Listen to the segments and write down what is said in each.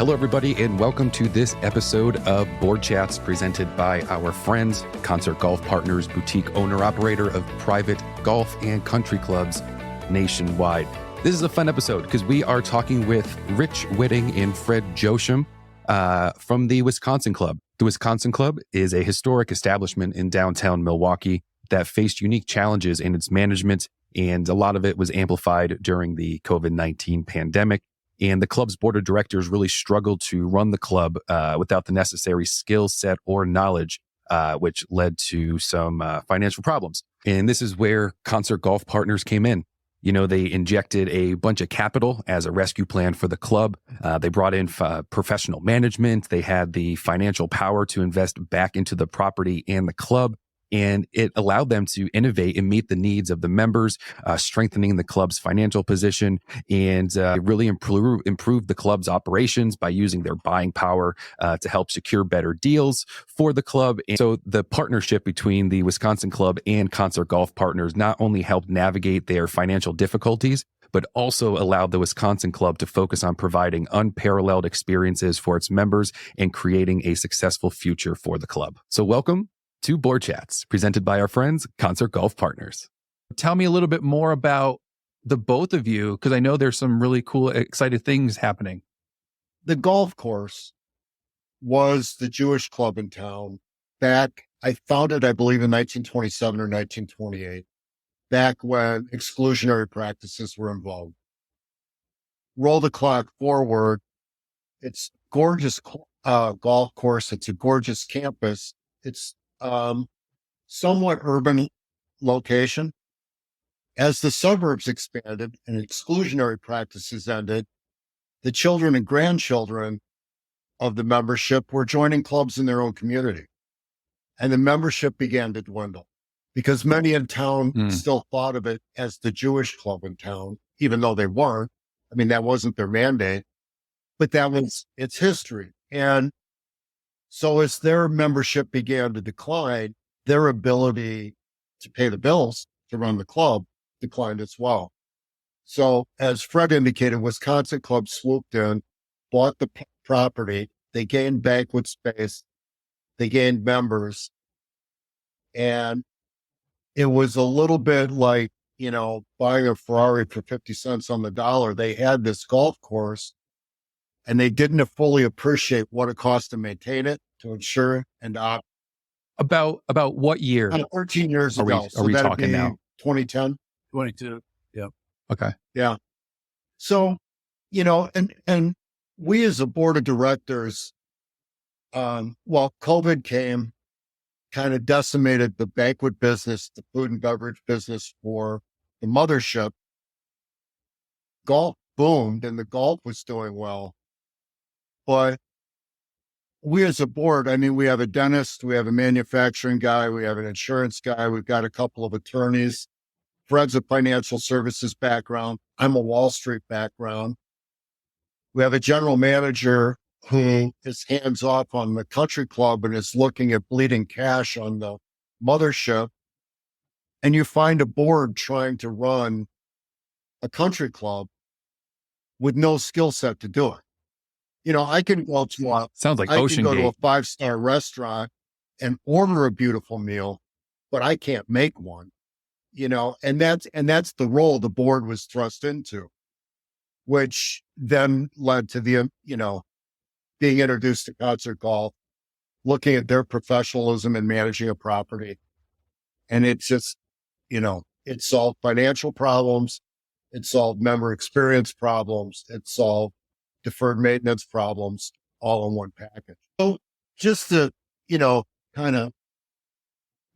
Hello, everybody, and welcome to this episode of Board Chats presented by our friends, Concert Golf Partners, boutique owner-operator of private golf and country clubs nationwide. This is a fun episode because we are talking with Rich Whiting and Fred Joachim from the Wisconsin Club. The Wisconsin Club is a historic establishment in downtown Milwaukee that faced unique challenges in its management, and a lot of it was amplified during the COVID-19 pandemic. And the club's board of directors really struggled to run the club without the necessary skill set or knowledge, which led to some financial problems. And this is where Concert Golf Partners came in. You know, they injected a bunch of capital as a rescue plan for the club. They brought in professional management. They had the financial power to invest back into the property and the club. And it allowed them to innovate and meet the needs of the members, strengthening the club's financial position, and really improve the club's operations by using their buying power to help secure better deals for the club. And so the partnership between the Wisconsin Club and Concert Golf Partners not only helped navigate their financial difficulties, but also allowed the Wisconsin Club to focus on providing unparalleled experiences for its members and creating a successful future for the club. So welcome to Board Chats, presented by our friends, Concert Golf Partners. Tell me a little bit more about the both of you, because I know there's some really cool, exciting things happening. The golf course was the Jewish club in town back, I founded, I believe, in 1927 or 1928, back when exclusionary practices were involved. Roll the clock forward. It's gorgeous golf course. It's a gorgeous campus. It's somewhat urban location. As the suburbs expanded and exclusionary practices ended, the children and grandchildren of the membership were joining clubs in their own community. And the membership began to dwindle because many in town still thought of it as the Jewish club in town, even though they weren't. I mean, that wasn't their mandate, but that was its history. And so as their membership began to decline, their ability to pay the bills to run the club declined as well. So as Fred indicated, Wisconsin Club swooped in, bought the property. They gained banquet space. They gained members. And it was a little bit like, you know, buying a Ferrari for 50 cents on the dollar. They had this golf course and they didn't fully appreciate what it cost to maintain it, to insure it, and to operate. About what year? 13 years Are ago. we talking now? 2010. 22. Yeah. Okay. Yeah. So, you know, and we as a board of directors, COVID came, kind of decimated the banquet business, the food and beverage business for the mothership. Golf boomed and the golf was doing well. But we as a board, I mean, we have a dentist, we have a manufacturing guy, we have an insurance guy, we've got a couple of attorneys. Fred's a financial services background. I'm a Wall Street background. We have a general manager who is hands off on the country club and is looking at bleeding cash on the mothership. And you find a board trying to run a country club with no skill set to do it. You know, I can go to Sounds like I Ocean can go Gate. to a 5-star restaurant and order a beautiful meal, but I can't make one. You know, and that's the role the board was thrust into, which then led to the, you know, being introduced to Concert Golf, looking at their professionalism in managing a property. And it's just, you know, it solved financial problems. It solved member experience problems. It solved deferred maintenance problems all in one package. So just to, you know, kind of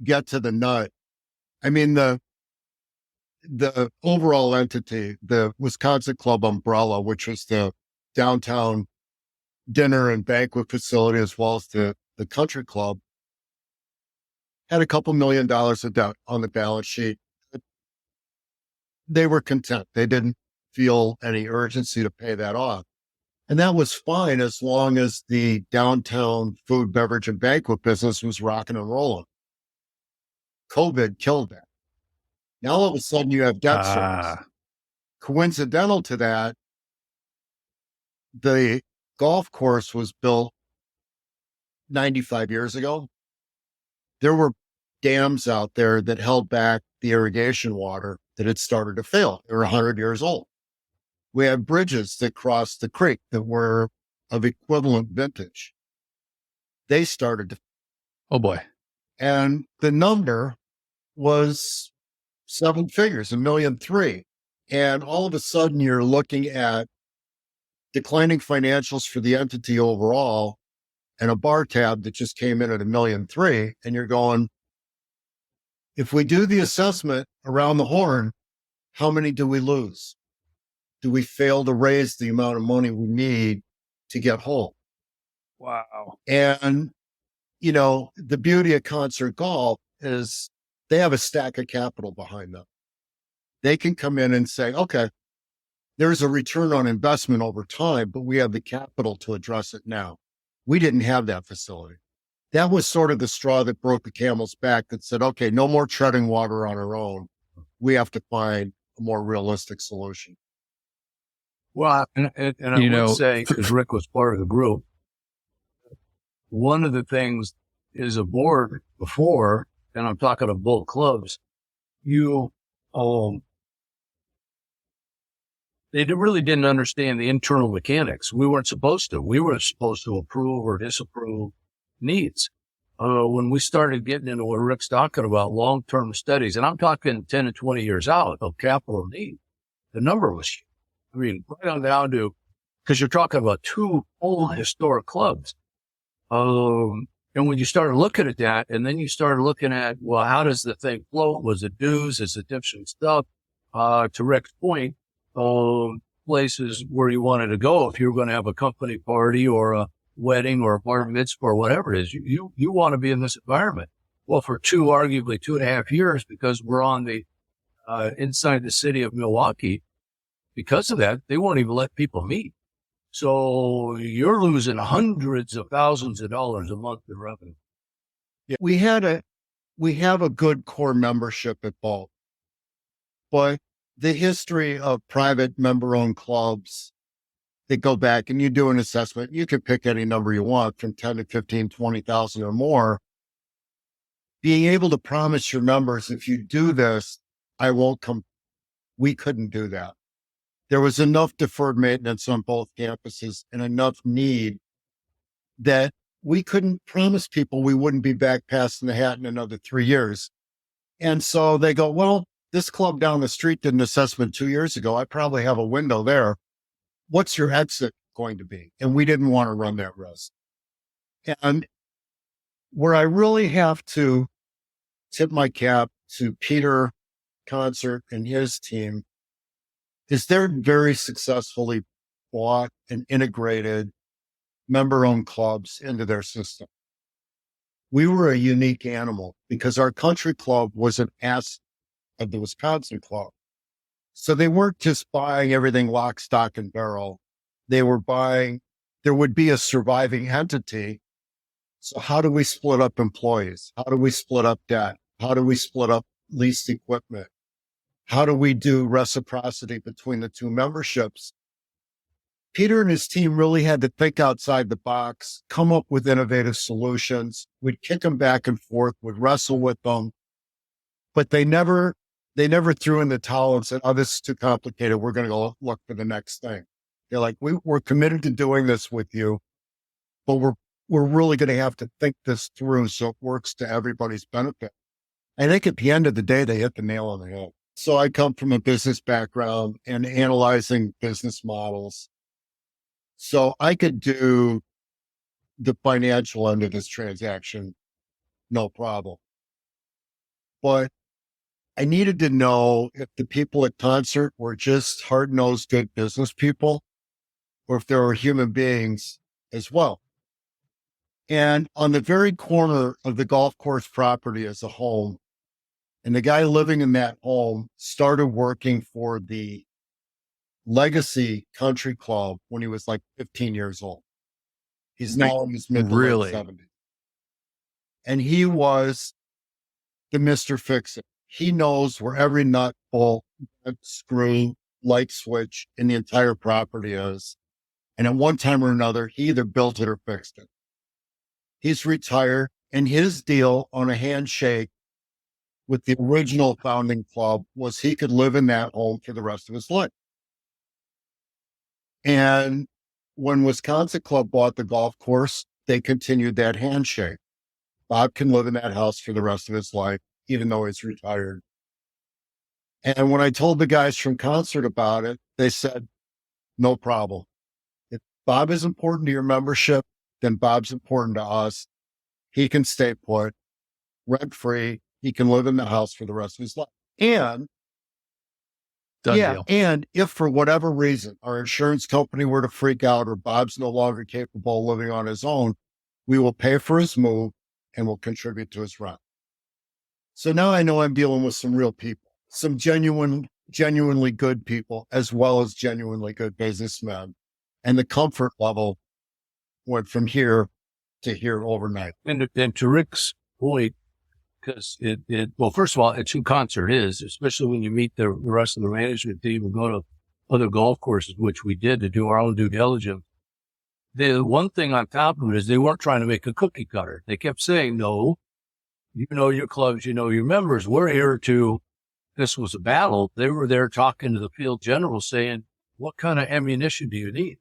get to the nut, I mean, the overall entity, the Wisconsin Club umbrella, which was the downtown dinner and banquet facility, as well as the country club, had a couple $1 million of debt on the balance sheet. They were content. They didn't feel any urgency to pay that off. And that was fine as long as the downtown food, beverage, and banquet business was rocking and rolling. COVID killed that. Now all of a sudden you have debt service. Coincidental to that, the golf course was built 95 years ago. There were dams out there that held back the irrigation water that had started to fail. They were 100 years old. We had bridges that crossed the creek that were of equivalent vintage. They started to, Oh boy. and the number was 7 figures, 1.3 million. And all of a sudden you're looking at declining financials for the entity overall and a bar tab that just came in at 1.3 million. And you're going, if we do the assessment around the horn, how many do we lose? Do we fail to raise the amount of money we need to get whole? Wow. And, you know, the beauty of Concert Golf is they have a stack of capital behind them. They can come in and say, okay, there's a return on investment over time, but we have the capital to address it now. We didn't have that facility. That was sort of the straw that broke the camel's back that said, okay, no more treading water on our own. We have to find a more realistic solution. Well, and I would say, because Rick was part of the group, one of the things is a board before, and I'm talking of both clubs, they really didn't understand the internal mechanics. We weren't supposed to. We were supposed to approve or disapprove needs. When we started getting into what Rick's talking about, long-term studies, and I'm talking 10 and 20 years out of capital need, the number was huge. I mean, right on down to, because you're talking about 2 old historic clubs. And when you started looking at that, and then you started looking at, well, how does the thing float? Was it dues? Is it different stuff? To Rick's point, places where you wanted to go, if you were going to have a company party or a wedding or a bar mitzvah or whatever it is, you want to be in this environment. Well, for arguably 2.5 years, because we're on the, inside the city of Milwaukee, because of that, they won't even let people meet. So you're losing hundreds of thousands of dollars a month in revenue. Yeah, we have a good core membership at both, but the history of private member-owned clubs that go back and you do an assessment, you can pick any number you want from 10 to 15, 20,000 or more. Being able to promise your members, if you do this, I won't come. We couldn't do that. There was enough deferred maintenance on both campuses and enough need that we couldn't promise people we wouldn't be back passing the hat in another 3 years. And so they go, well, this club down the street did an assessment 2 years ago. I probably have a window there. What's your exit going to be? And we didn't want to run that risk. And where I really have to tip my cap to Peter Concert and his team is they're very successfully bought and integrated member-owned clubs into their system. We were a unique animal because our country club was an asset of the Wisconsin club. So they weren't just buying everything lock, stock, and barrel. They were buying, there would be a surviving entity. So how do we split up employees? How do we split up debt? How do we split up leased equipment? How do we do reciprocity between the 2 memberships? Peter and his team really had to think outside the box, come up with innovative solutions. We'd kick them back and forth, would wrestle with them, but they never threw in the towel and said, oh, this is too complicated. We're going to go look for the next thing. They're like, we're committed to doing this with you, but we're really going to have to think this through so it works to everybody's benefit. I think at the end of the day, they hit the nail on the head. So I come from a business background and analyzing business models. So I could do the financial end of this transaction, no problem. But I needed to know if the people at Concert were just hard-nosed good business people or if there were human beings as well. And on the very corner of the golf course property as a home, and the guy living in that home started working for the Legacy Country Club when he was like 15 years old. He's now in his mid to late 70s. And he was the Mr. Fix-It. He knows where every nut, bolt, screw, light switch in the entire property is. And at one time or another, he either built it or fixed it. He's retired, and his deal on a handshake with the original founding club was he could live in that home for the rest of his life. And when Wisconsin Club bought the golf course, they continued that handshake. Bob can live in that house for the rest of his life, even though he's retired. And when I told the guys from Concert about it, they said, no problem. If Bob is important to your membership, then Bob's important to us. He can stay put, rent free. He can live in the house for the rest of his life. And Done deal. and if for whatever reason our insurance company were to freak out or Bob's no longer capable of living on his own, we will pay for his move and will contribute to his rent. So now I know I'm dealing with some real people, some genuinely good people, as well as genuinely good businessmen. And the comfort level went from here to here overnight. And to Rick's point, because well, first of all, it's who Concert is, especially when you meet the rest of the management team and go to other golf courses, which we did to do our own due diligence. The one thing on top of it is they weren't trying to make a cookie cutter. They kept saying, no, you know your clubs, you know your members. We're here to, this was a battle. They were there talking to the field general saying, what kind of ammunition do you need?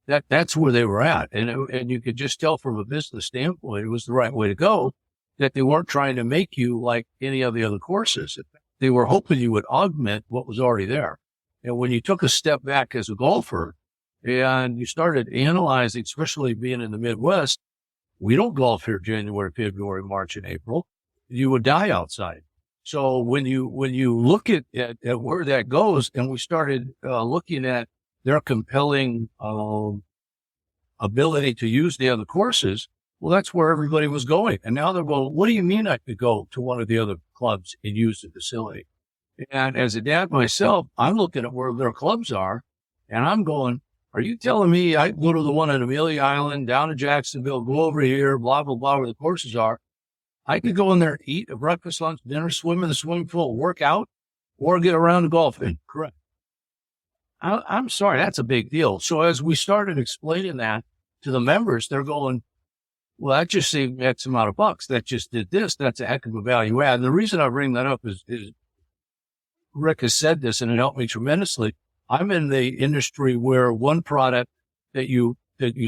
That's where they were at. And you could just tell from a business standpoint, it was the right way to go, that they weren't trying to make you like any of the other courses. They were hoping you would augment what was already there. And when you took a step back as a golfer and you started analyzing, especially being in the Midwest, we don't golf here January, February, March, and April. You would die outside. So when you look at where that goes, and we started looking at their compelling ability to use the other courses, well, that's where everybody was going. And now they're going, what do you mean I could go to one of the other clubs and use the facility? And as a dad myself, I'm looking at where their clubs are, and I'm going, are you telling me I go to the one at Amelia Island, down to Jacksonville, go over here, blah, blah, blah, where the courses are? I could go in there, eat a breakfast, lunch, dinner, swim in the swimming pool, work out, or get around golfing. Correct. I'm sorry, that's a big deal. So as we started explaining that to the members, they're going, well, that just saved X amount of bucks. That just did this. That's a heck of a value add. And the reason I bring that up is Rick has said this, and it helped me tremendously. I'm in the industry where one product that you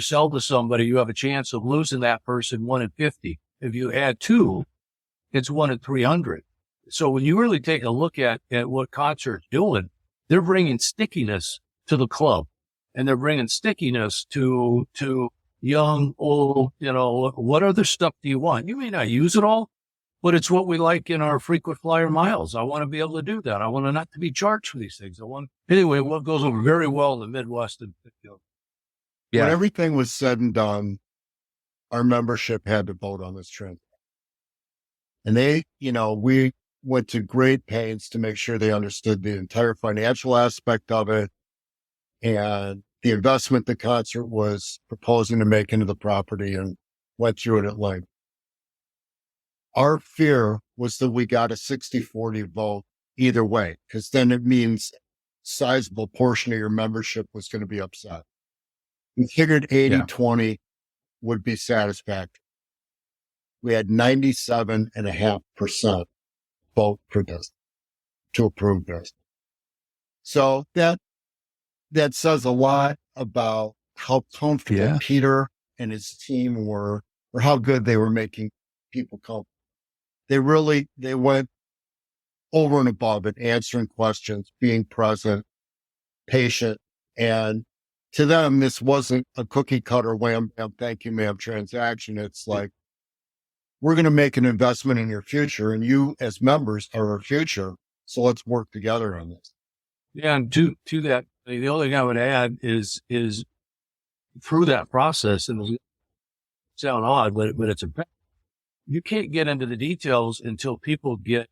sell to somebody, you have a chance of losing that person 1 in 50. If you add 2, it's 1 in 300. So when you really take a look at what Concert's doing, they're bringing stickiness to the club, and they're bringing stickiness to young, old, what other stuff do you want? You may not use it all, but it's what we like in our frequent flyer miles. I want to be able to do that. I want to not to be charged for these things. Anyway, what goes over very well in the Midwest. When everything was said and done, our membership had to vote on this trend. And we went to great pains to make sure they understood the entire financial aspect of it and the investment the Concert was proposing to make into the property, and went through it at length. Our fear was that we got a 60-40 vote either way, because then it means a sizable portion of your membership was going to be upset. We figured 80-20 would be satisfactory. We had 97.5% vote for this, to approve this. So that says a lot about how comfortable Peter and his team were, or how good they were making people comfortable. They went over and above it, answering questions, being present, patient. And to them, this wasn't a cookie cutter wham, bam, thank you, ma'am transaction. It's like, we're going to make an investment in your future, and you as members are our future. So let's work together on this. Yeah. And to that, the only thing I would add is through that process, and it'll sound odd, but it's a fact. You can't get into the details until people get,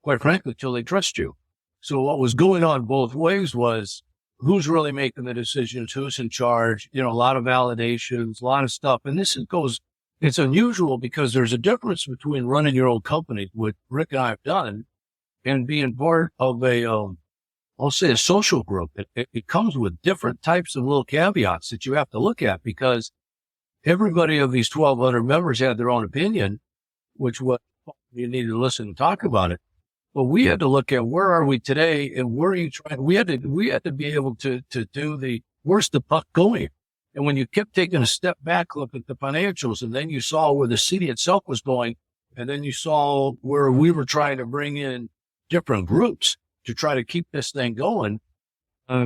quite frankly, until they trust you. So what was going on both ways was who's really making the decisions, who's in charge, a lot of validations, a lot of stuff. And it's unusual because there's a difference between running your own company, what Rick and I have done, and being part of a I'll say a social group. It comes with different types of little caveats that you have to look at, because everybody of these 1,200 members had their own opinion, which what you need to listen and talk about it. But we had to look at where are we today and where are you trying? We had to be able to do where's the puck going? And when you kept taking a step back, look at the financials, and then you saw where the city itself was going, and then you saw where we were trying to bring in different groups to try to keep this thing going,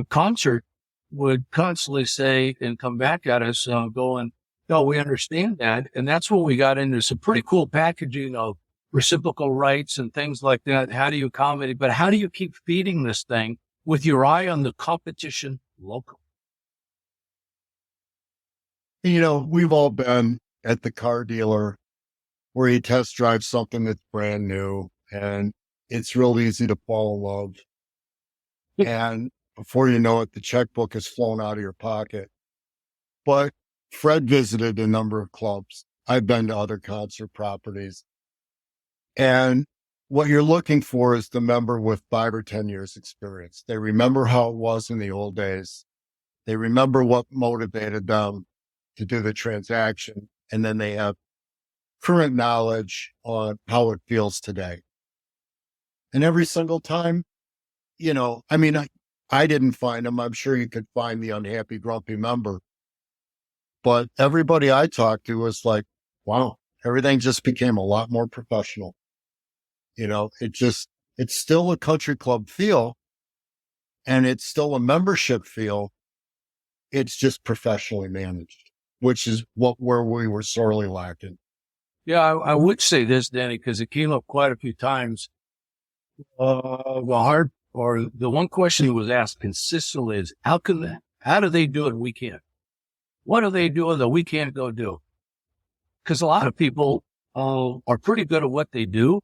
Concert would constantly say and come back at us going, no, we understand that. And that's when we got into some pretty cool packaging of reciprocal rights and things like that. How do you accommodate, but how do you keep feeding this thing with your eye on the competition local? We've all been at the car dealer where you test drive something that's brand new, and it's real easy to fall in love. And before you know it, the checkbook has flown out of your pocket. But Fred visited a number of clubs. I've been to other concert properties. And what you're looking for is the member with 5 or 10 years experience. They remember how it was in the old days. They remember what motivated them to do the transaction. And then they have current knowledge on how it feels today. And every single time, I didn't find them. I'm sure you could find the unhappy, grumpy member. But everybody I talked to was like, wow, everything just became a lot more professional. It's still a country club feel, and it's still a membership feel. It's just professionally managed, which is where we were sorely lacking. Yeah, I would say this, Danny, because it came up quite a few times. The one question he was asked consistently is, how do they do it and we can't? What are they doing that we can't go do? Because a lot of people are pretty good at what they do.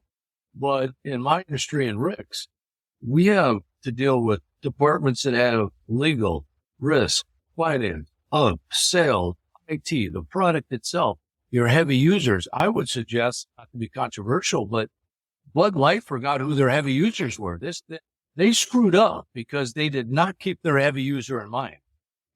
But in my industry in Rick's, we have to deal with departments that have legal, risk, finance, sales, IT, the product itself, your heavy users. I would suggest, not to be controversial, but Bud Light forgot who their heavy users were. They screwed up because they did not keep their heavy user in mind.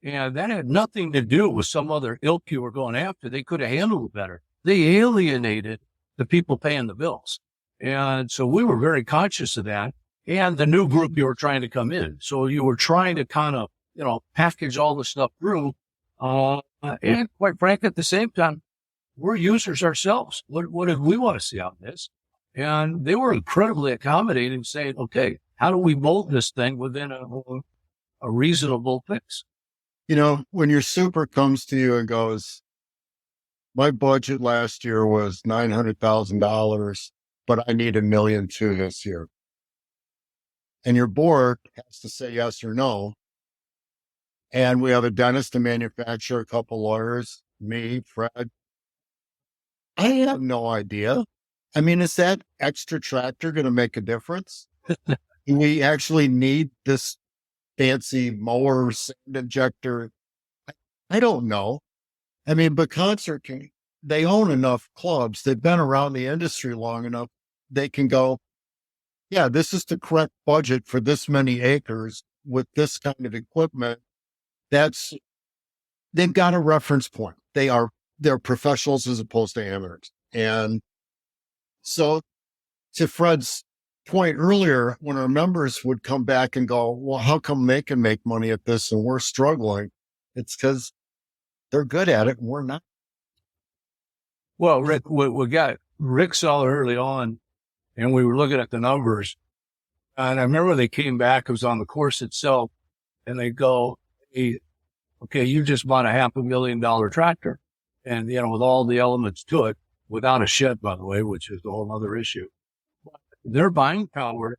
And that had nothing to do with some other ilk you were going after. They could have handled it better. They alienated the people paying the bills. And so we were very conscious of that, and the new group you were trying to come in. So you were trying to kind of, package all the stuff through. And quite frankly, at the same time, we're users ourselves. What did we want to see out of this? And they were incredibly accommodating, saying, okay, how do we mold this thing within a reasonable fix? When your super comes to you and goes, my budget last year was $900,000. But I need $1.2 million this year. And your board has to say yes or no. And we have a dentist, a manufacturer, a couple lawyers, me, Fred. I have no idea. Is that extra tractor going to make a difference? Do we actually need this fancy mower, sand injector? I don't know. But Concert they own enough clubs. They've been around the industry long enough. They can go, yeah, this is the correct budget for this many acres with this kind of equipment. They've got a reference point. They're professionals as opposed to amateurs. And so to Fred's point earlier, when our members would come back and go, well, how come they can make money at this and we're struggling? It's because they're good at it and we're not. Well, Rick, we got Rick saw early on, and we were looking at the numbers. And I remember they came back, it was on the course itself, and they go, hey, okay, you just bought a $500,000 tractor. And, with all the elements to it, without a shed, by the way, which is a whole other issue. Their buying power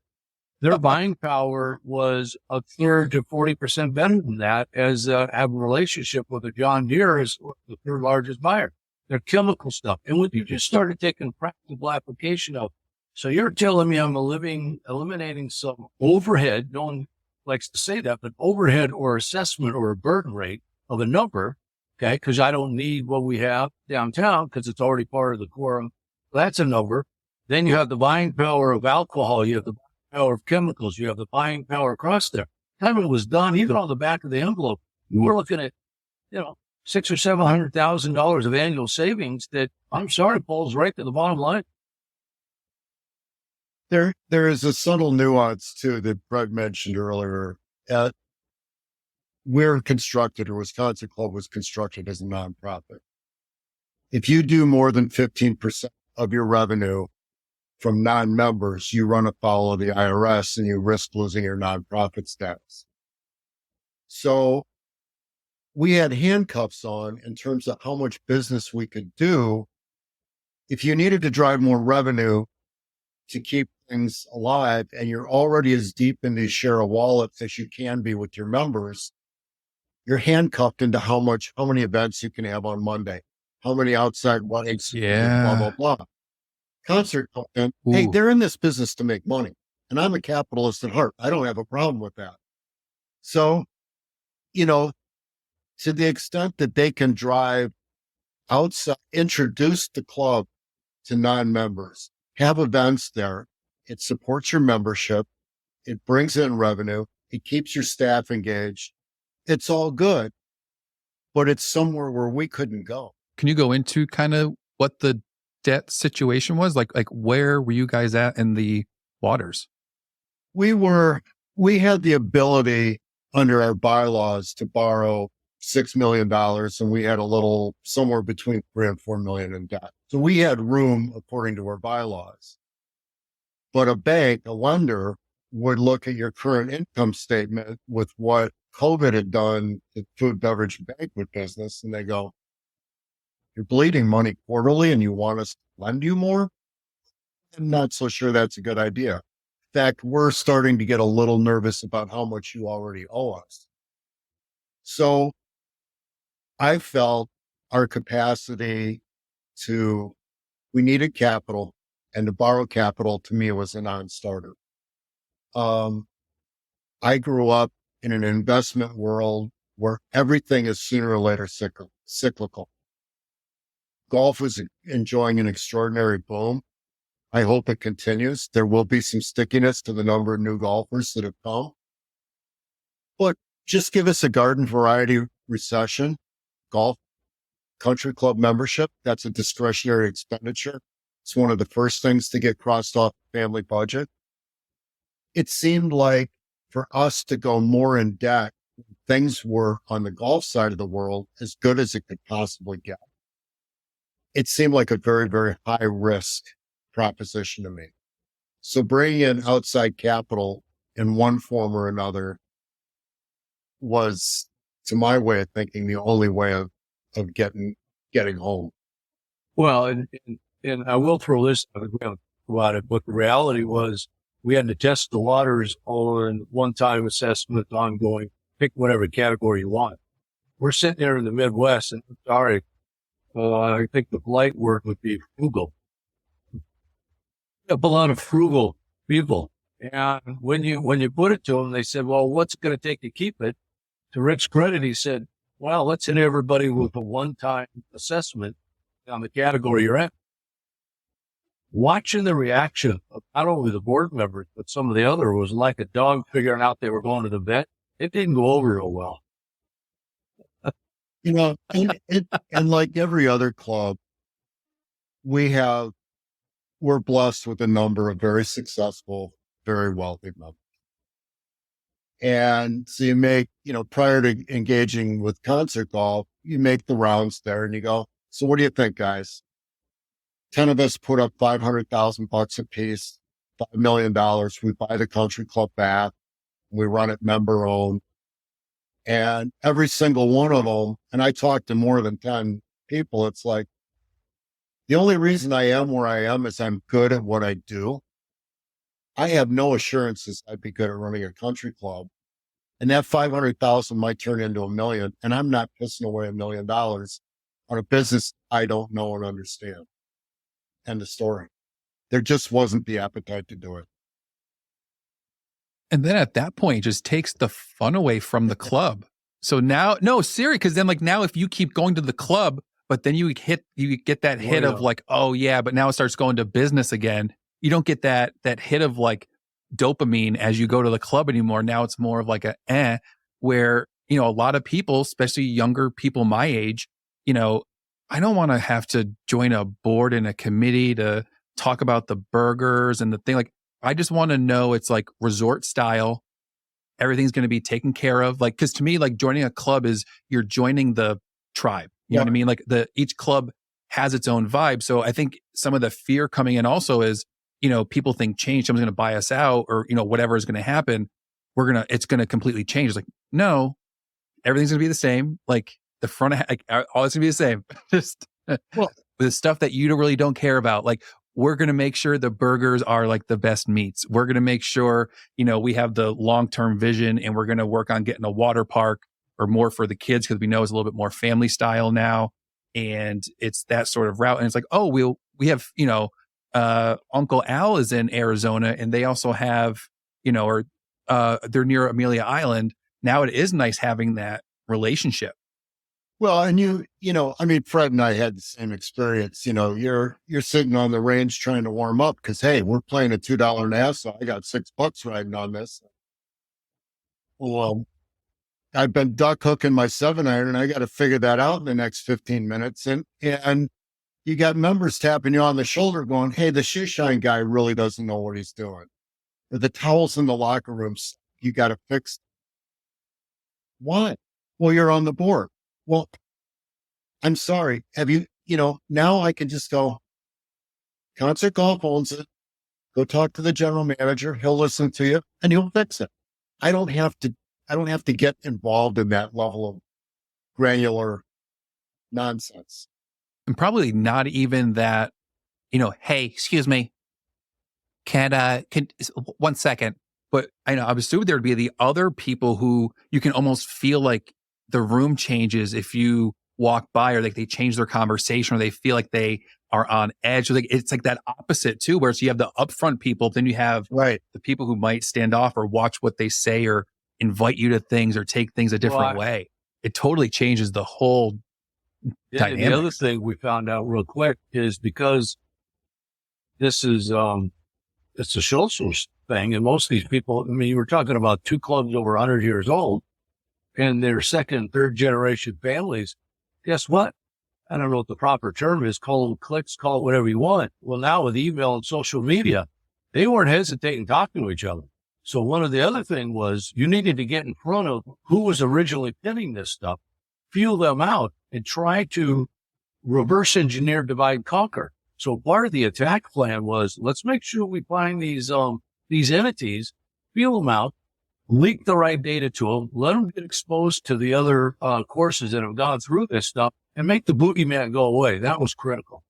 was a third to 40% better than that, as have a relationship with a John Deere as the third largest buyer. They're chemical stuff. And when you just started taking practical application of, so you're telling me I'm eliminating some overhead, no one likes to say that, but overhead or assessment or a burden rate of a number, okay, because I don't need what we have downtown because it's already part of the quorum. That's a number. Then you have the buying power of alcohol. You have the power of chemicals. You have the buying power across there. Time it was done, even on the back of the envelope, you were looking at, $600,000 or $700,000 of annual savings that, I'm sorry, falls right to the bottom line. There is a subtle nuance too that Fred mentioned earlier. Wisconsin Club was constructed as a nonprofit. If you do more than 15% of your revenue from non-members, you run afoul of the IRS and you risk losing your nonprofit status. So we had handcuffs on in terms of how much business we could do. If you needed to drive more revenue to keep things alive and you're already as deep in the share of wallet as you can be with your members, you're handcuffed into how many events you can have on Monday, how many outside weddings, blah, blah, blah. Concert content, hey, they're in this business to make money. And I'm a capitalist at heart. I don't have a problem with that. So, to the extent that they can drive outside, introduce the club to non-members, have events there, it supports your membership, it brings in revenue, it keeps your staff engaged. It's all good, but it's somewhere where we couldn't go. Can you go into kind of what the debt situation was? Like where were you guys at in the waters? We had the ability under our bylaws to borrow $6 million, and we had a little somewhere between $3 and $4 million in debt. So we had room according to our bylaws. But a lender would look at your current income statement with what COVID had done to food, beverage, and banquet business, and they go, "You're bleeding money quarterly and you want us to lend you more?" I'm not so sure that's a good idea. In fact, we're starting to get a little nervous about how much you already owe us. So I felt our capacity we needed capital, and to borrow capital to me was a non-starter. I grew up in an investment world where everything is sooner or later cyclical. Golf was enjoying an extraordinary boom. I hope it continues. There will be some stickiness to the number of new golfers that have come. But just give us a garden variety recession, golf, country club membership. That's a discretionary expenditure. It's one of the first things to get crossed off the family budget. It seemed like for us to go more in debt, things were on the golf side of the world as good as it could possibly get. It seemed like a very, very high risk proposition to me. So bringing in outside capital in one form or another was, to my way of thinking, the only way of getting home. Well, and I will throw this about it, but the reality was we had to test the waters on one-time assessment, ongoing, pick whatever category you want. We're sitting there in the Midwest, and sorry, I think the polite word would be frugal. A lot of frugal people. And when you put it to them, they said, well, what's it going to take to keep it? To Rick's credit, he said, well, let's hit everybody with a one-time assessment on the category you're at. Watching the reaction of not only the board members, but some of the other was like a dog figuring out they were going to the vet. It didn't go over real well. And like every other club, we're blessed with a number of very successful, very wealthy members. And so you make, prior to engaging with concert golf, you make the rounds there and you go, so what do you think, guys? 10 of us put up $500,000 a piece, $5 million. We buy the country club back. We run it member owned. And every single one of them, and I talked to more than 10 people, it's like, the only reason I am where I am is I'm good at what I do. I have no assurances I'd be good at running a country club. And that 500,000 might turn into $1 million. And I'm not pissing away $1 million on a business I don't know and understand. End of story. There just wasn't the appetite to do it. And then at that point, it just takes the fun away from the club. So now, no, seriously, because then now if you keep going to the club, but then you get that hit of like, oh yeah, but now it starts going to business again. You don't get that hit of like, dopamine as you go to the club anymore. Now it's more of like where, a lot of people, especially younger people my age, I don't want to have to join a board and a committee to talk about the burgers and the thing. Like, I just want to know it's like resort style. Everything's going to be taken care of. Like, cause to me, like joining a club is you're joining the tribe. You know what I mean? Like each club has its own vibe. So I think some of the fear coming in also is, people think change, someone's going to buy us out or, whatever is going to happen. It's going to completely change. It's like, no, everything's going to be the same. Like the front, like all it's going to be the same. Just the stuff that you really don't care about. Like, we're going to make sure the burgers are like the best meats. We're going to make sure, we have the long-term vision, and we're going to work on getting a water park or more for the kids, because we know it's a little bit more family style now. And it's that sort of route. And it's like, oh, we have, Uncle Al is in Arizona, and they also have, they're near Amelia Island. Now it is nice having that relationship. Well, and Fred and I had the same experience. You're sitting on the range trying to warm up because, hey, we're playing a $2 Nassau. I got $6 riding on this. Well, I've been duck hooking my 7-iron, and I got to figure that out in the next 15 minutes. And you got members tapping you on the shoulder going, hey, the shoe shine guy really doesn't know what he's doing. Or the towels in the locker rooms, you got to fix. Why? Well, you're on the board. Well, I'm sorry. Have you, now I can just go, Concert Golf owns it. Go talk to the general manager. He'll listen to you and he'll fix it. I don't have to get involved in that level of granular nonsense. And probably not even that, hey, excuse me. Can 1 second. But I know, I was assuming there'd be the other people who you can almost feel like the room changes if you walk by, or like they change their conversation, or they feel like they are on edge. Like it's like that opposite too, where so you have the upfront people, then you have the people who might stand off or watch what they say or invite you to things or take things a different way. It totally changes the whole dynamic. The other thing we found out real quick is because this is it's a social thing, and most of these people, you were talking about 2 clubs over 100 years old, and their second, third generation families. Guess what? I don't know what the proper term is. Call them clicks, call it whatever you want. Well, now with email and social media, they weren't hesitating talking to each other. So one of the other thing was you needed to get in front of who was originally pinning this stuff, feel them out, and try to reverse engineer, divide, and conquer. So part of the attack plan was, let's make sure we find these entities, feel them out, leak the right data to them, let them get exposed to the other courses that have gone through this stuff, and make the boogeyman go away. That was critical.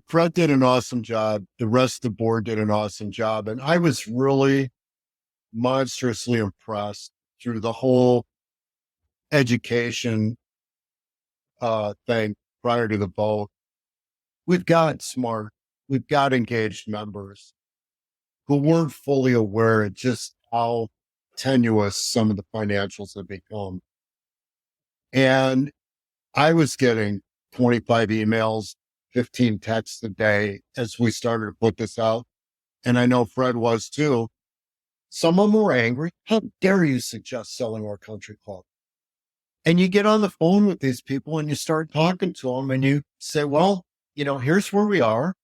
Fred did an awesome job. The rest of the board did an awesome job. And I was really monstrously impressed through the whole education thing prior to the vote. We've got smart, we've got engaged members who weren't fully aware of just how tenuous some of the financials have become. And I was getting 25 emails, 15 texts a day as we started to put this out. And I know Fred was too. Some of them were angry. How dare you suggest selling our country club? And you get on the phone with these people and you start talking to them and you say, well, here's where we are.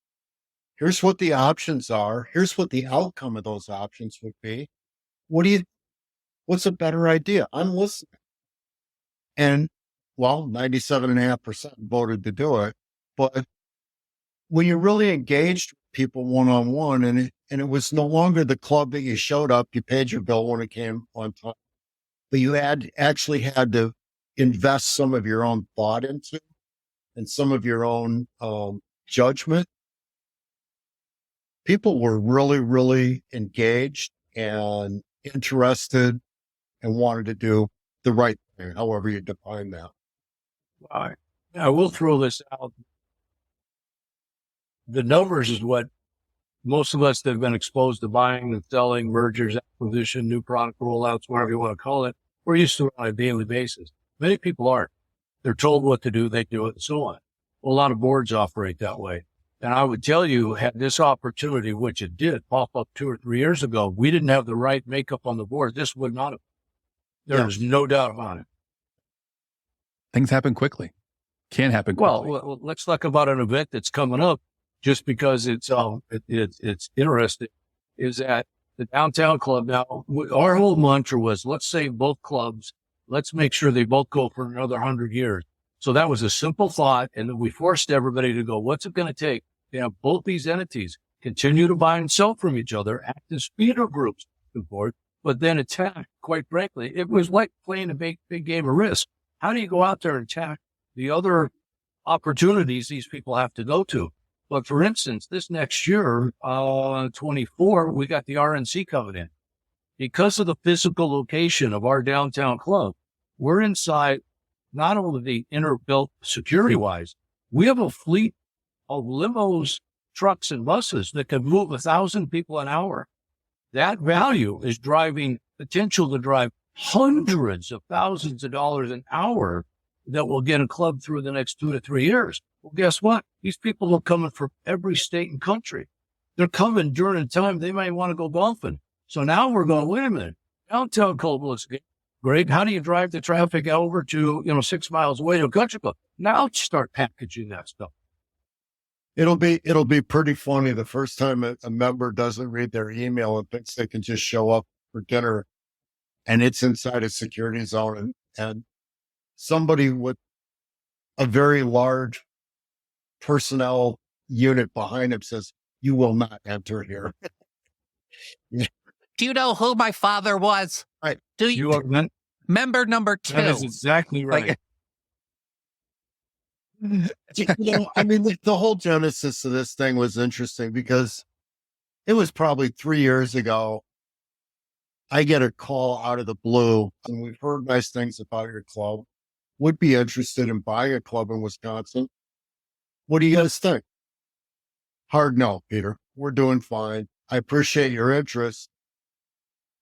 Here's what the options are. Here's what the outcome of those options would be. What's a better idea? I'm listening. And 97.5% voted to do it. But when you really engaged people one-on-one, and it was no longer the club that you showed up, you paid your bill when it came on time, but you actually had to invest some of your own thought into and some of your own judgment. People were really, really engaged and interested and wanted to do the right thing, however you define that. All right. I will throw this out. The numbers is what most of us that have been exposed to buying and selling, mergers, acquisition, new product rollouts, whatever you want to call it, we're used to it on a daily basis. Many people aren't. They're told what to do, they do it, and so on. Well, a lot of boards operate that way. And I would tell you, had this opportunity, which it did pop up 2 or 3 years ago, we didn't have the right makeup on the board. This would not have. There's no doubt about it. Things happen quickly. Can happen quickly. Well, let's talk about an event that's coming up just because it's interesting, is that the downtown club. Now, our whole mantra was, let's save both clubs. Let's make sure they both go for another 100 years. So that was a simple thought. And then we forced everybody to go, what's it going to take to have both these entities continue to buy and sell from each other, act as feeder groups, but then attack? Quite frankly, it was like playing a big game of Risk. How do you go out there and attack the other opportunities these people have to go to? But for instance, this next year, 24, we got the RNC coming in. Because of the physical location of our downtown club, we're inside not only the inner built security-wise, we have a fleet of limos, trucks, and buses that can move 1,000 people an hour. That value is driving potential to drive hundreds of thousands of dollars an hour that will get a club through the next 2 to 3 years. Well, guess what? These people are coming from every state and country. They're coming during a time they might want to go golfing. So now we're going, wait a minute, downtown club looks great. How do you drive the traffic over to, 6 miles away to a country club? Now start packaging that stuff. It'll be pretty funny the first time a member doesn't read their email and thinks they can just show up for dinner and it's inside a security zone and somebody with a very large personnel unit behind him says, you will not enter here. Do you know who my father was? Right. Do you? Member number 2. That is exactly right. The whole genesis of this thing was interesting because it was probably 3 years ago. I get a call out of the blue, and we've heard nice things about your club. Would be interested in buying a club in Wisconsin. What do you guys think? Hard no, Peter. We're doing fine. I appreciate your interest.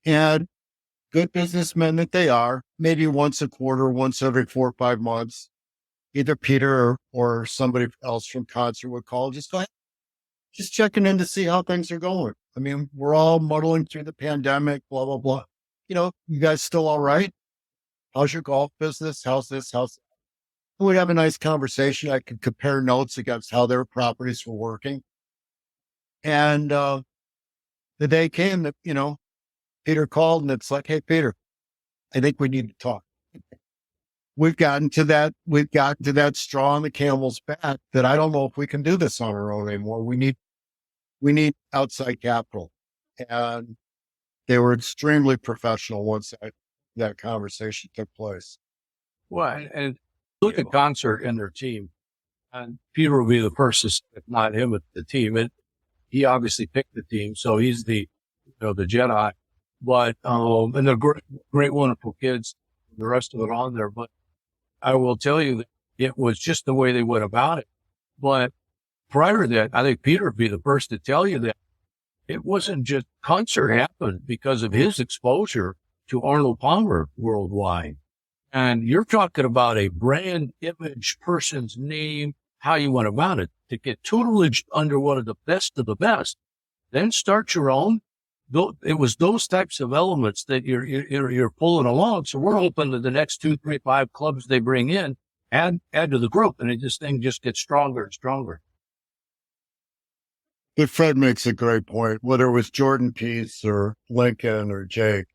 And good businessmen that they are, maybe once a quarter, once every 4 or 5 months, either Peter or somebody else from Concert would call, just checking in to see how things are going. I mean, we're all muddling through the pandemic, blah, blah, blah. You guys still all right? How's your golf business? How's this? How's that? We'd have a nice conversation. I could compare notes against how their properties were working. And the day came that, Peter called and it's like, hey, Peter, I think we need to talk. We've gotten to that straw on the camel's back that I don't know if we can do this on our own anymore. We need outside capital. And they were extremely professional once that conversation took place. Well, and look at Concert and their team. And Peter will be the person, if not him, at the team. And he obviously picked the team, so he's the Jedi. But and they're great, wonderful kids. The rest of it on there, but I will tell you that it was just the way they went about it. But prior to that, I think Peter would be the first to tell you that it wasn't just Concert happened because of his exposure to Arnold Palmer worldwide. And you're talking about a brand image, person's name, how you went about it to get tutelage under one of the best, then start your own. It was those types of elements that you're pulling along. So we're hoping that the next 2, 3, 5 clubs they bring in add to the group, and this thing just gets stronger and stronger. But Fred makes a great point. Whether it was Jordan Peace or Lincoln or Jake,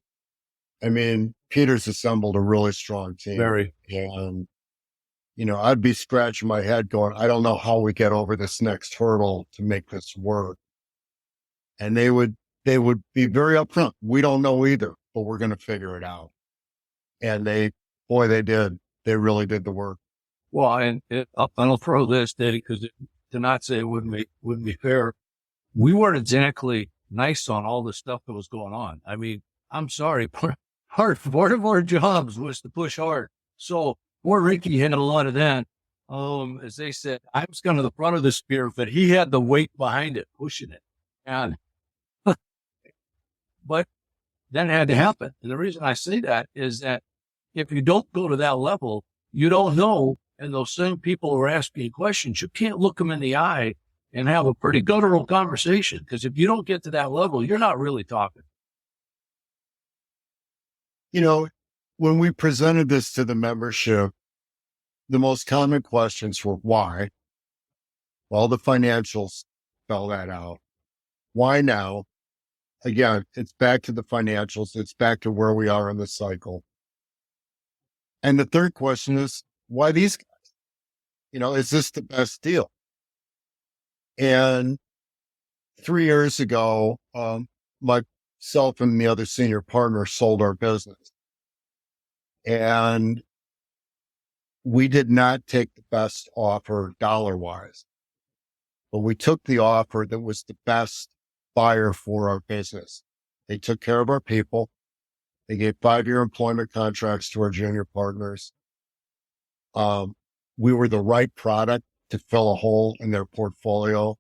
I mean, Peter's assembled a really strong team. Very. And I'd be scratching my head going, I don't know how we get over this next hurdle to make this work. And they would be very upfront. We don't know either, but we're going to figure it out. And they did. They really did the work. Well, and I'll throw this, Daddy, because to not say it wouldn't be fair. We weren't exactly nice on all the stuff that was going on. I mean, I'm sorry, part of our jobs was to push hard. So poor Ricky had a lot of that. As they said, I was kind of the front of the spear, but he had the weight behind it, pushing it. And but that had to happen. And the reason I say that is that if you don't go to that level, you don't know. And those same people who are asking questions, you can't look them in the eye and have a pretty guttural conversation. Because if you don't get to that level, you're not really talking. You know, when we presented this to the membership, the most common questions were why? Well, the financials spell that out. Why now? Again, it's back to the financials. It's back to where we are in the cycle. And the third question is, why these guys? You know, is this the best deal? And 3 years ago, myself and the other senior partner sold our business. And we did not take the best offer dollar-wise, but we took the offer that was the best buyer for our business. They took care of our people. They gave 5-year employment contracts to our junior partners. We were the right product to fill a hole in their portfolio,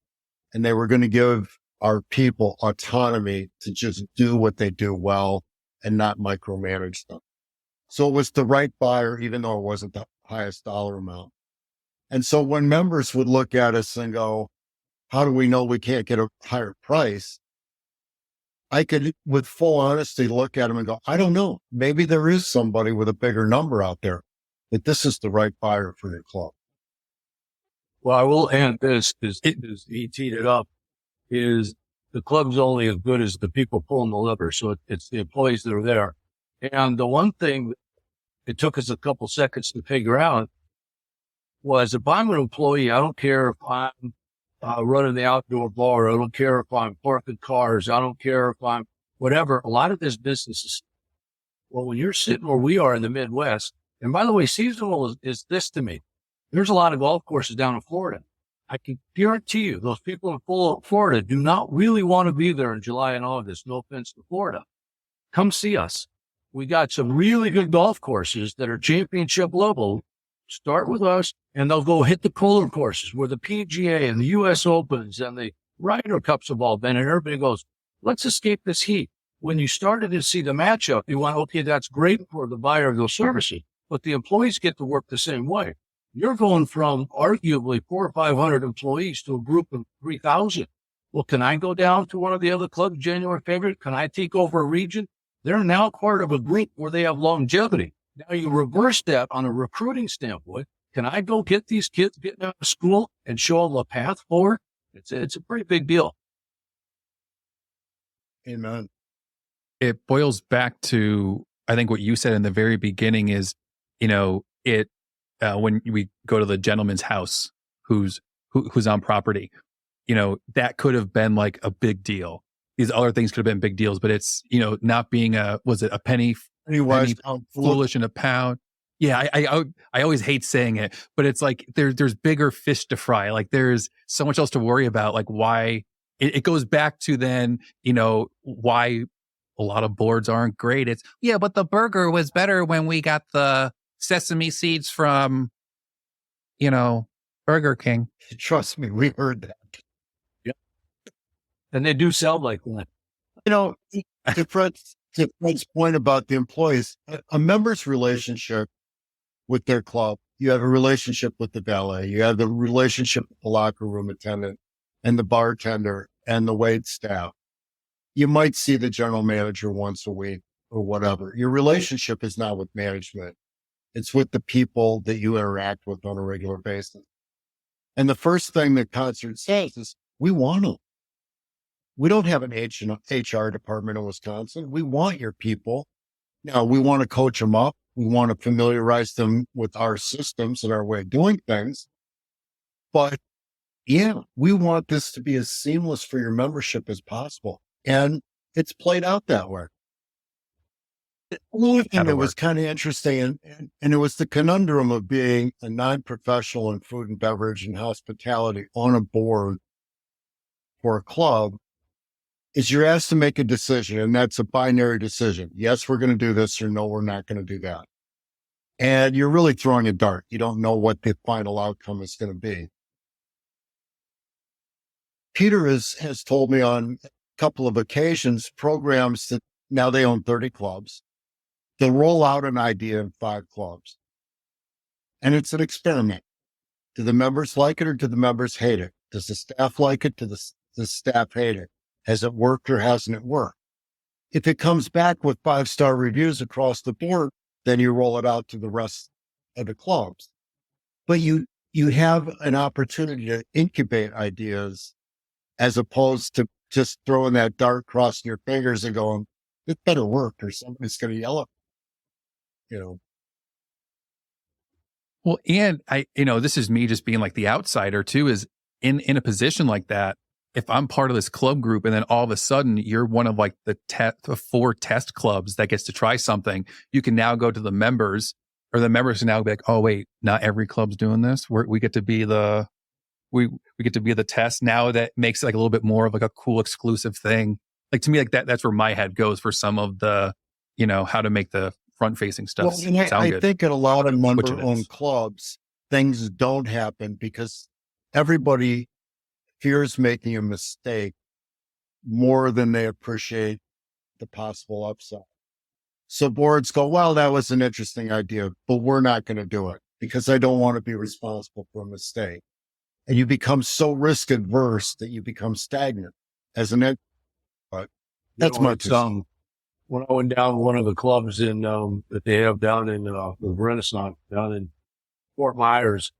and they were going to give our people autonomy to just do what they do well and not micromanage them. So it was the right buyer, even though it wasn't the highest dollar amount. And so when members would look at us and go, how do we know we can't get a higher price? I could, with full honesty, look at them and go, I don't know. Maybe there is somebody with a bigger number out there, but this is the right buyer for your club. Well, I will add this, because he teed it up, is the club's only as good as the people pulling the lever. So it's the employees that are there. And the one thing it took us a couple seconds to figure out was, if I'm an employee, I don't care if I'm running the outdoor bar, I don't care if I'm parking cars, I don't care if I'm whatever. A lot of this business is, well, when you're sitting where we are in the Midwest, and by the way, seasonal is this to me. There's a lot of golf courses down in Florida. I can guarantee you those people in Florida do not really want to be there in July and August. No offense to Florida. Come see us. We got some really good golf courses that are championship level. Start with us, and they'll go hit the cooler courses where the PGA and the U.S. Opens and the Ryder Cups have all been, and everybody goes, let's escape this heat. When you started to see the matchup, you went, okay, that's great for the buyer of those services, but the employees get to work the same way. You're going from arguably 400 or 500 employees to a group of 3,000. Well, can I go down to one of the other clubs, January, February? Can I take over a region? They're now part of a group where they have longevity. Now you reverse that on a recruiting standpoint. Can I go get these kids getting out of school and show them a path forward? It's a pretty big deal. Amen. It boils back to, I think what you said in the very beginning is, when we go to the gentleman's house who's on property, that could have been like a big deal. These other things could have been big deals, but it's, not being a penny foolish in a pound. Yeah. I always hate saying it, but it's like, there's bigger fish to fry. Like there's so much else to worry about. Like why it goes back to then, why a lot of boards aren't great. It's, yeah, but the burger was better when we got the sesame seeds from, Burger King. Trust me, we heard that. Yeah. And they do sound like one. To Fred's point about the employees, a member's relationship with their club, you have a relationship with the valet, you have the relationship with the locker room attendant and the bartender and the wait staff. You might see the general manager once a week or whatever. Your relationship is not with management. It's with the people that you interact with on a regular basis. And the first thing that Concert says is, we want them. We don't have an HR department in Wisconsin. We want your people. Now, we want to coach them up. We want to familiarize them with our systems and our way of doing things. But yeah, we want this to be as seamless for your membership as possible. And it's played out that way. One thing that was kind of interesting, and it was the conundrum of being a non-professional in food and beverage and hospitality on a board for a club, is you're asked to make a decision, and that's a binary decision. Yes, we're going to do this, or no, we're not going to do that. And you're really throwing a dart. You don't know what the final outcome is going to be. Peter has told me on a couple of occasions, programs that now they own 30 clubs. They'll roll out an idea in 5 clubs. And it's an experiment. Do the members like it or do the members hate it? Does the staff like it? Does the staff hate it? Has it worked or hasn't it worked? If it comes back with 5-star reviews across the board, then you roll it out to the rest of the clubs. But you have an opportunity to incubate ideas as opposed to just throwing that dart crossing your fingers and going, it better work or somebody's going to yell at me, you know. Well, and this is me just being like the outsider too, is in a position like that. If I'm part of this club group and then all of a sudden you're one of like the 4 test clubs that gets to try something, you can now go to the members, or the members can now be like, oh wait, not every club's doing this. We get to be we get to be the test now. That makes it like a little bit more of like a cool exclusive thing. Like to me, like that's where my head goes for some of the, how to make the front facing stuff Well, and I think in a lot of member owned clubs, things don't happen because everybody fears making a mistake more than they appreciate the possible upside. So boards go, well, that was an interesting idea, but we're not going to do it because I don't want to be responsible for a mistake. And you become so risk adverse that you become stagnant as an but that's my when I went down to one of the clubs in that they have down in the Renaissance down in Fort Myers,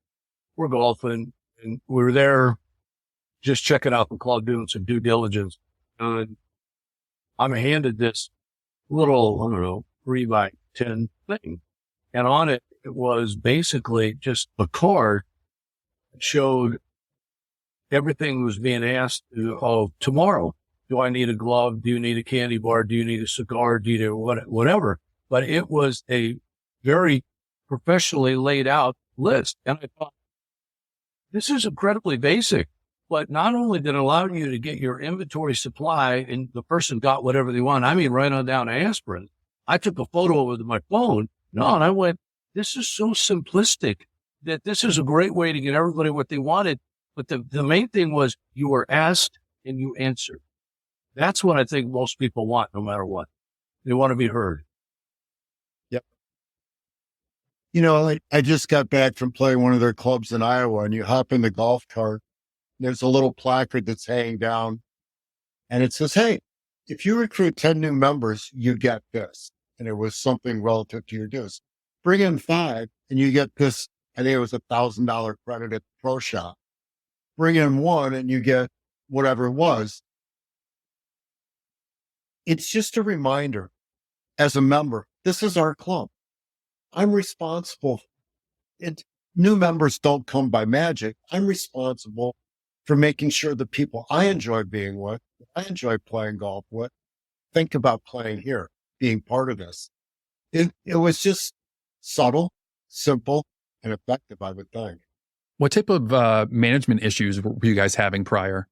we're golfing and we were there just checking out the club, doing some due diligence. And I'm handed this little, 3x10 thing. And on it, it was basically just a card that showed everything was being asked of tomorrow. Do I need a glove? Do you need a candy bar? Do you need a cigar? Do you need whatever? But it was a very professionally laid out list. And I thought, this is incredibly basic. But not only did it allow you to get your inventory supply and the person got whatever they want, I mean, right on down to aspirin. I took a photo with my phone. And I went, this is so simplistic that this is a great way to get everybody what they wanted. But the main thing was you were asked and you answered. That's what I think most people want, no matter what. They want to be heard. Yep. I just got back from playing one of their clubs in Iowa, and you hop in the golf cart. There's a little placard that's hanging down and it says, hey, if you recruit 10 new members, you get this. And it was something relative to your dues. Bring in 5 and you get this. I think it was $1,000 credit at the pro shop. Bring in 1 and you get whatever it was. It's just a reminder as a member, this is our club. I'm responsible. New members don't come by magic. I'm responsible for making sure the people I enjoy being with, I enjoy playing golf with, think about playing here, being part of this. It was just subtle, simple, and effective, I would think. What type of management issues were you guys having prior?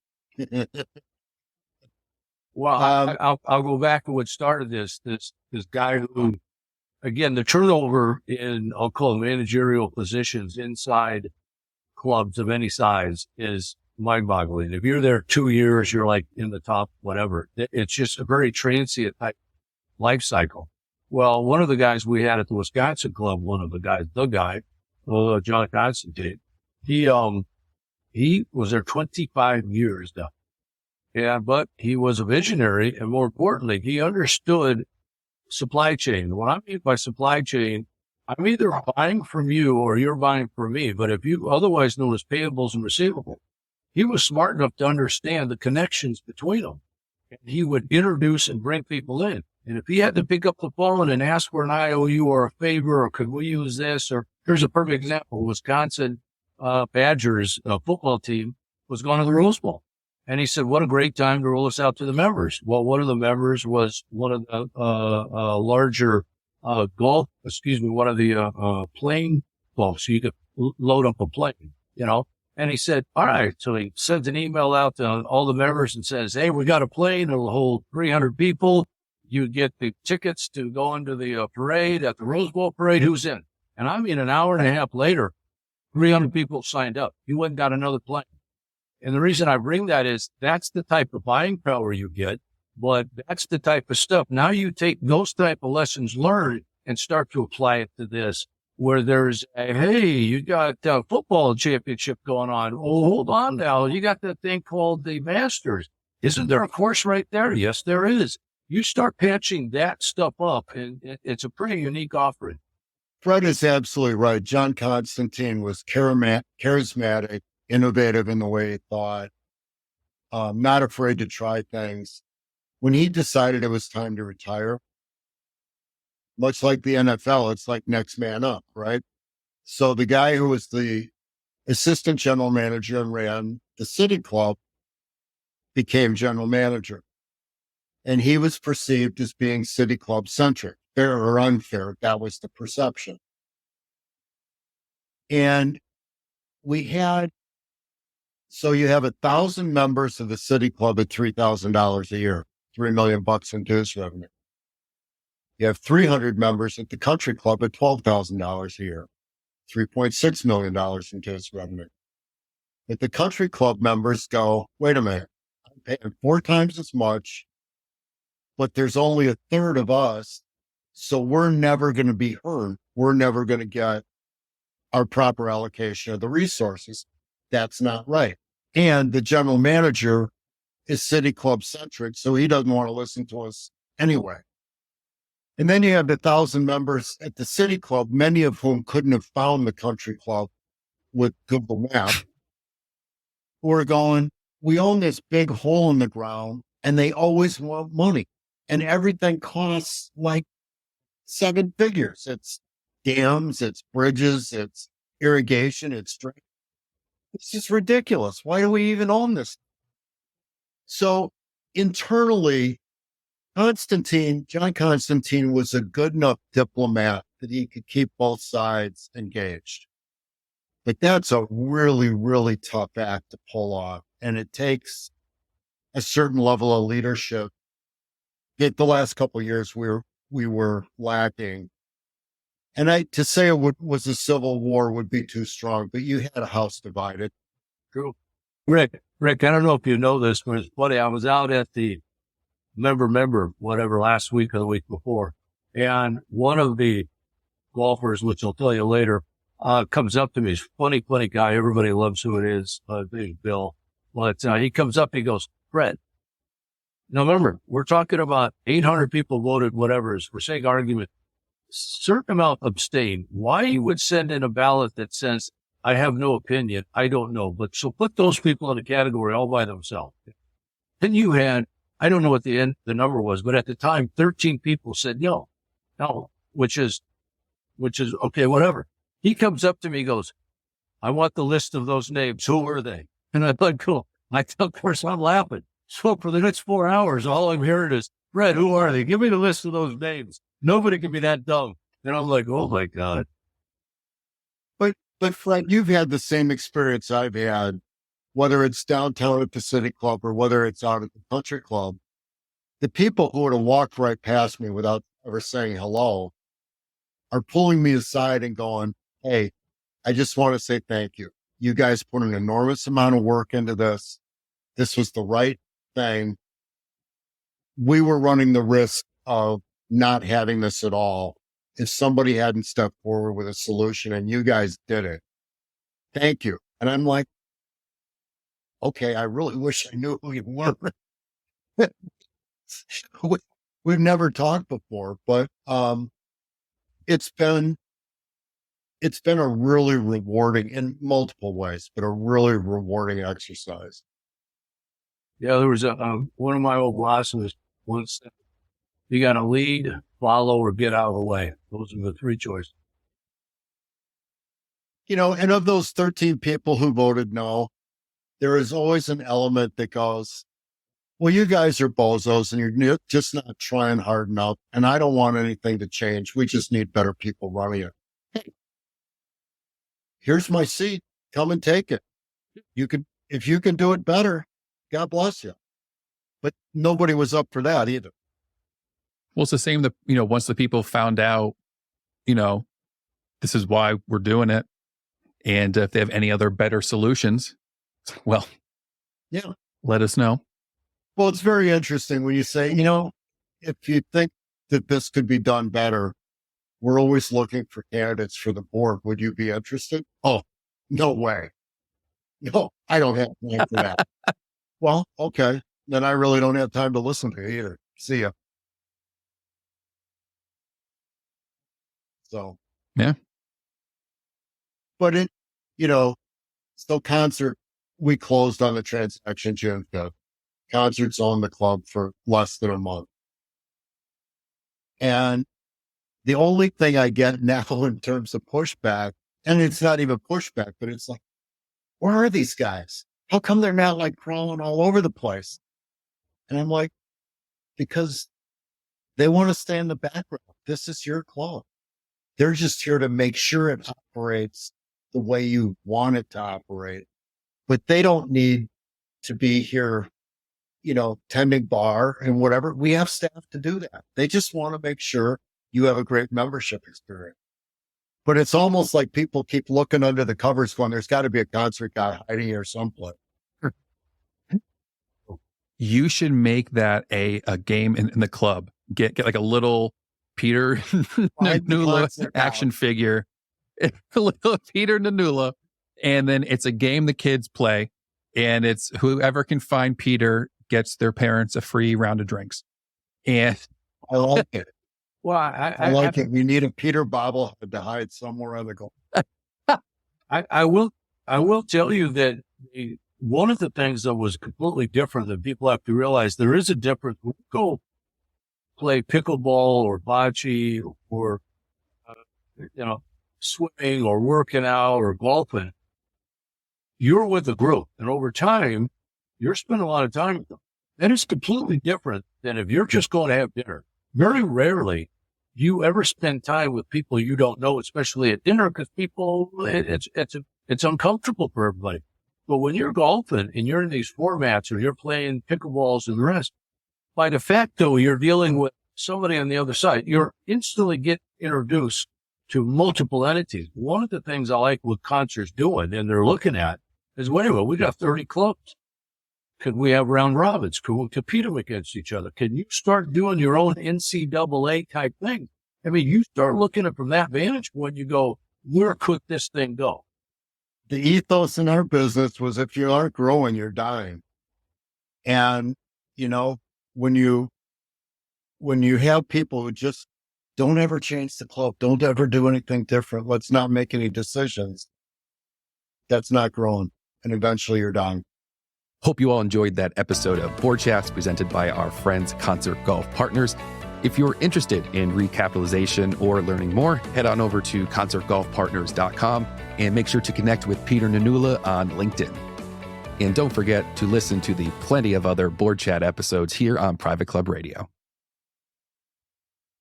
Well, I'll go back to what started this guy who, again, the turnover in, I'll call them managerial positions inside clubs of any size is mind-boggling. If you're there 2 years, you're like in the top, whatever. It's just a very transient type life cycle. Well, one of the guys we had at the Wisconsin club, John Constantine, he was there 25 years now. Yeah, but he was a visionary, and more importantly, he understood supply chain. What I mean by supply chain, I'm either buying from you or you're buying from me, but if you otherwise known as payables and receivables, he was smart enough to understand the connections between them. And he would introduce and bring people in. And if he had to pick up the phone and ask for an IOU or a favor, or could we use this? Or here's a perfect example. Wisconsin Badgers football team was going to the Rose Bowl. And he said, what a great time to roll this out to the members. Well, one of the members was one of the one of the plane folks. So you could load up a plane, And he said, all right. So he sends an email out to all the members and says, hey, we got a plane. It'll hold 300 people. You get the tickets to go into the parade at the Rose Bowl parade. Who's in? And I mean, an hour and a half later, 300 people signed up. You went and got another plane. And the reason I bring that is that's the type of buying power you get, but that's the type of stuff. Now you take those type of lessons learned and start to apply it to this. where there's a, hey, you got a football championship going on. Oh, hold on now. You got that thing called the Masters. Isn't there a course right there? Yes, there is. You start patching that stuff up, and it's a pretty unique offering. Fred is absolutely right. John Constantine was charismatic, innovative in the way he thought, not afraid to try things. When he decided it was time to retire, much like the NFL, it's like next man up, right? So the guy who was the assistant general manager and ran the City Club became general manager. And he was perceived as being City Club centric, fair or unfair. That was the perception. And so you have 1,000 members of the City Club at $3,000 a year, $3 million in dues revenue. You have 300 members at the Country Club at $12,000 a year, $3.6 million in dues revenue. But the Country Club members go, wait a minute, I'm paying 4 times as much, but there's only a third of us, so we're never going to be heard. We're never going to get our proper allocation of the resources. That's not right. And the general manager is City Club centric, so he doesn't want to listen to us anyway. And then you have 1,000 members at the City Club, many of whom couldn't have found the Country Club with Google Maps, who are going, we own this big hole in the ground, and they always want money. And everything costs like 7 figures. It's dams, it's bridges, it's irrigation, it's drain. It's just ridiculous. Why do we even own this? So internally, John Constantine was a good enough diplomat that he could keep both sides engaged. But that's a really, really tough act to pull off. And it takes a certain level of leadership. The last couple of years we were lacking. And to say it was a civil war would be too strong, but you had a house divided. True. Rick, I don't know if you know this, but it's funny. I was out at the member, whatever, last week or the week before. And one of the golfers, which I'll tell you later, comes up to me. He's a funny guy. Everybody loves who it is. Bill. But he comes up, he goes, Fred. Now remember, we're talking about 800 people voted, whatever, for sake of argument. Certain amount abstain. Why you would send in a ballot that says, I have no opinion, I don't know. But so put those people in a category all by themselves. Then you had, I don't know what the number was, but at the time, 13 people said no, which is okay, whatever. He comes up to me, goes, I want the list of those names. Who were they? And I thought, cool. Of course, I'm laughing. So for the next 4 hours, all I'm hearing is, Fred, who are they? Give me the list of those names. Nobody can be that dumb. And I'm like, oh my God. But Fred, you've had the same experience I've had, whether it's downtown at the City Club or whether it's out at the Country Club. The people who would have walked right past me without ever saying hello are pulling me aside and going, hey, I just want to say thank you. You guys put an enormous amount of work into this. This was the right thing. We were running the risk of not having this at all if somebody hadn't stepped forward with a solution, and you guys did it. Thank you. And I'm like, okay, I really wish I knew who you were. We've never talked before, but it's been a really rewarding, in multiple ways, but a really rewarding exercise. Yeah, there was one of my old bosses once said, you got to lead, follow, or get out of the way. Those are the 3 choices. And of those 13 people who voted no, there is always an element that goes, well, you guys are bozos and you're just not trying hard enough. And I don't want anything to change. We just need better people running it. Hey, here's my seat. Come and take it. If you can do it better, God bless you. But nobody was up for that either. Well, it's the same that, once the people found out, this is why we're doing it. And if they have any other better solutions, well, yeah, let us know. Well, it's very interesting when you say, if you think that this could be done better, we're always looking for candidates for the board. Would you be interested? Oh, no way. No, I don't have time for that. Well, okay. Then I really don't have time to listen to you either. See ya. So. Yeah. But so Concert, we closed on the transaction June 5th. Concert's owned the club for less than a month. And the only thing I get now in terms of pushback, and it's not even pushback, but it's like, where are these guys? How come they're not like crawling all over the place? And I'm like, because they want to stay in the background. This is your club. They're just here to make sure it operates the way you want it to operate. But they don't need to be here, tending bar and whatever. We have staff to do that. They just want to make sure you have a great membership experience. But it's almost like people keep looking under the covers going, there's got to be a concert guy hiding here someplace. You should make that a game in the club. Get like a little Peter Nanula action figure, a little Peter Nanula, and then it's a game the kids play, and it's whoever can find Peter gets their parents a free round of drinks. And I like it. Well, I like it. We need a Peter bobblehead to hide somewhere on the goal. I will tell you that one of the things that was completely different that people have to realize, there is a difference. When you go play pickleball or bocce or, swimming or working out or golfing, you're with a group. And over time, you're spending a lot of time with them. That is completely different than if you're just going to have dinner. Very rarely do you ever spend time with people you don't know, especially at dinner, because it's uncomfortable for everybody. But when you're golfing and you're in these formats or you're playing pickleballs and the rest, by de facto, you're dealing with somebody on the other side. You're instantly get introduced to multiple entities. One of the things I like what Concert's doing and they're looking at is, wait a minute, we got 30 clubs. Could we have round robins? Could we compete them against each other? Can you start doing your own NCAA type thing? I mean, you start looking at it from that vantage point, you go, where could this thing go? The ethos in our business was if you aren't growing, you're dying. And, when you have people who just don't ever change the club, don't ever do anything different, let's not make any decisions, that's not growing. And eventually you're dying. Hope you all enjoyed that episode of Board Chats presented by our friends Concert Golf Partners. If you're interested in recapitalization or learning more, head on over to concertgolfpartners.com and make sure to connect with Peter Nanula on LinkedIn. And don't forget to listen to the plenty of other Board Chat episodes here on Private Club Radio.